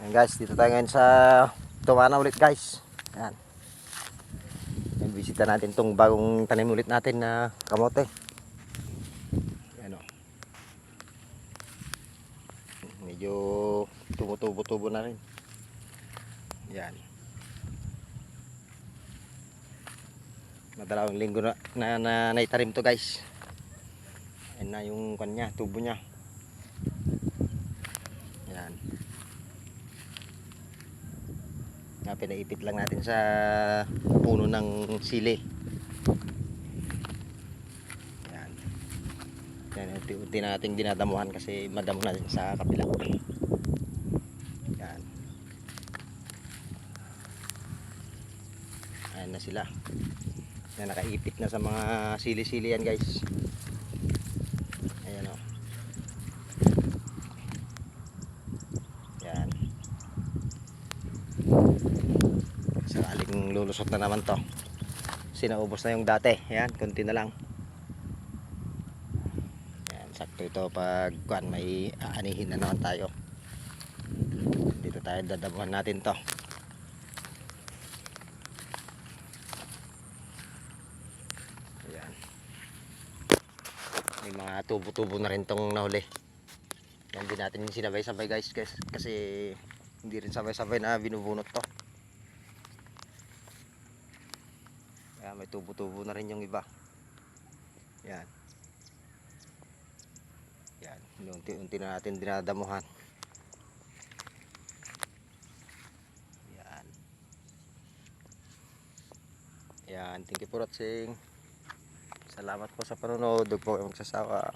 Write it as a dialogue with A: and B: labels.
A: Ayan guys, dito tayo ngayon sa Tumana ulit guys. Ayan. Ayan, bisita natin tong bagong tanim ulit natin na kamote. Ayan o. Medyo tumutubo-tubo na rin. Ayan. Madalawang linggo na naitarim to guys. Ayan na yung kanya, tubo niya. Ayan. Pinaipit lang natin sa puno ng sili. Ayan. Ayan, unti-unti nating dinadamuhan kasi madamo natin sa kapila. Ayan. Ayan na sila. Ayan, nakaipit na sa mga sili-sili yan guys. Ayan o. Ayan. Sakaling lulusot na naman to. Sinaubos na yung dati. Ayan, konti na lang. Ayan, sakto ito pag may aanihin na naman tayo. Dito tayo dadabuhan natin to. Ayan. May mga tubo-tubo na rin tong nahuli. Yan din natin sinabay-sabay guys kasi hindi rin sabay-sabay na binubunot to. Ayan, may tubo-tubo na rin yung iba. Yan. Yan, unti-unti na natin dinadamuhan. Yan. Yan, thank you for watching. Salamat po sa panonood. Huwag po kayong magsasawa.